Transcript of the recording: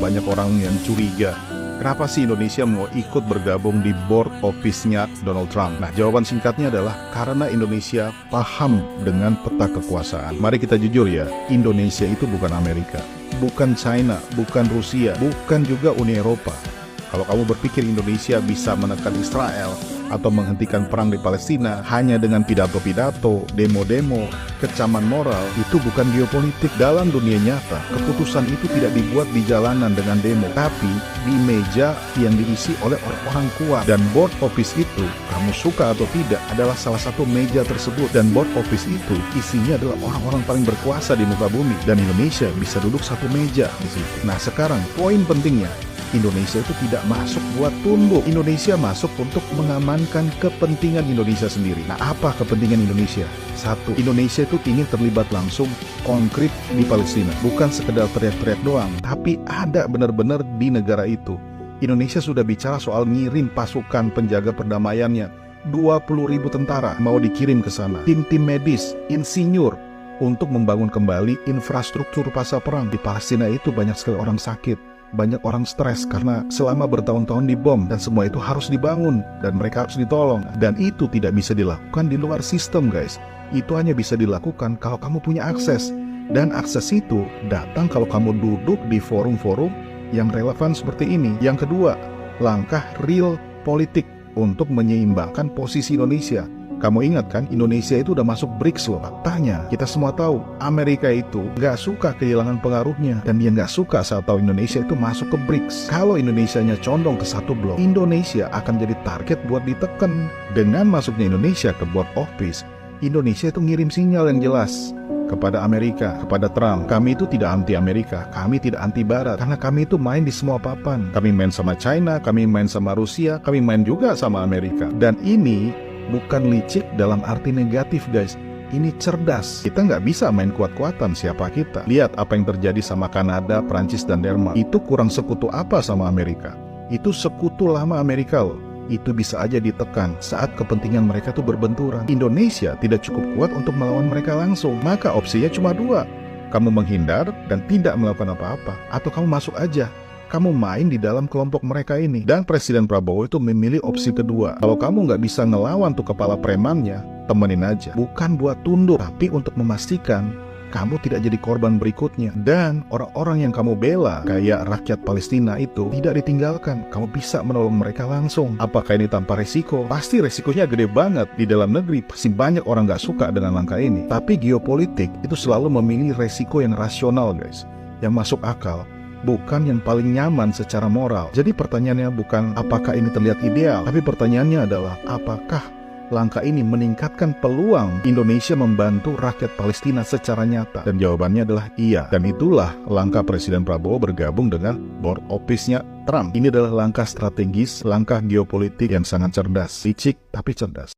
Banyak orang yang curiga, kenapa sih Indonesia mau ikut bergabung di board office-nya Donald Trump? Nah, jawaban singkatnya adalah karena Indonesia paham dengan peta kekuasaan. Mari kita jujur ya, Indonesia itu bukan Amerika, bukan China, bukan Rusia, bukan juga Uni Eropa. Kalau kamu berpikir Indonesia bisa menekan Israel atau menghentikan perang di Palestina hanya dengan pidato-pidato, demo-demo, kecaman moral, itu bukan geopolitik. Dalam dunia nyata, keputusan itu tidak dibuat di jalanan dengan demo, tapi di meja yang diisi oleh orang-orang kuat. Dan board office itu, kamu suka atau tidak, adalah salah satu meja tersebut. Dan board office itu isinya adalah orang-orang paling berkuasa di muka bumi. Dan Indonesia bisa duduk satu meja di situ. Nah, sekarang poin pentingnya, Indonesia itu tidak masuk buat tunduk. Indonesia masuk untuk mengamankan kepentingan Indonesia sendiri. Nah, apa kepentingan Indonesia? Satu, Indonesia itu ingin terlibat langsung konkret di Palestina. Bukan sekedar teriak-teriak doang, tapi ada benar-benar di negara itu. Indonesia sudah bicara soal ngirim pasukan penjaga perdamaiannya. 20.000 tentara mau dikirim ke sana. Tim-tim medis, insinyur, untuk membangun kembali infrastruktur pasca perang. Di Palestina itu banyak sekali orang sakit. Banyak orang stres karena selama bertahun-tahun dibom dan semua itu harus dibangun dan mereka harus ditolong. Dan itu tidak bisa dilakukan di luar sistem, guys. Itu hanya bisa dilakukan kalau kamu punya akses. Dan akses itu datang kalau kamu duduk di forum-forum yang relevan seperti ini. Yang kedua, langkah real politik untuk menyeimbangkan posisi Indonesia. Kamu ingat kan, Indonesia itu udah masuk BRICS loh. Faktanya, kita semua tahu, Amerika itu nggak suka kehilangan pengaruhnya. Dan dia nggak suka saat tahu Indonesia itu masuk ke BRICS. Kalau Indonesianya condong ke satu blok, Indonesia akan jadi target buat ditekan. Dengan masuknya Indonesia ke board office, Indonesia itu ngirim sinyal yang jelas kepada Amerika, kepada Trump. Kami itu tidak anti Amerika, kami tidak anti Barat, karena kami itu main di semua papan. Kami main sama China, kami main sama Rusia, kami main juga sama Amerika. Dan ini bukan licik dalam arti negatif, guys. Ini cerdas. Kita nggak bisa main kuat-kuatan siapa kita. Lihat apa yang terjadi sama Kanada, Prancis, dan Denmark. Itu kurang sekutu apa sama Amerika? Itu sekutu lama Amerika loh. Itu bisa aja ditekan saat kepentingan mereka tuh berbenturan. Indonesia tidak cukup kuat untuk melawan mereka langsung. Maka opsinya cuma dua. Kamu menghindar dan tidak melakukan apa-apa. Atau kamu masuk aja. Kamu main di dalam kelompok mereka ini. Dan Presiden Prabowo itu memilih opsi kedua. Kalau kamu nggak bisa ngelawan tuh kepala premannya, temenin aja. Bukan buat tunduk, tapi untuk memastikan kamu tidak jadi korban berikutnya. Dan orang-orang yang kamu bela, kayak rakyat Palestina itu, tidak ditinggalkan. Kamu bisa menolong mereka langsung. Apakah ini tanpa resiko? Pasti resikonya gede banget. Di dalam negeri pasti banyak orang nggak suka dengan langkah ini. Tapi geopolitik itu selalu memilih resiko yang rasional, guys. Yang masuk akal. Bukan yang paling nyaman secara moral. Jadi pertanyaannya bukan apakah ini terlihat ideal, tapi pertanyaannya adalah apakah langkah ini meningkatkan peluang Indonesia membantu rakyat Palestina secara nyata? Dan jawabannya adalah iya. Dan itulah langkah Presiden Prabowo bergabung dengan board office-nya Trump. Ini adalah langkah strategis, langkah geopolitik yang sangat cerdas. Licik tapi cerdas.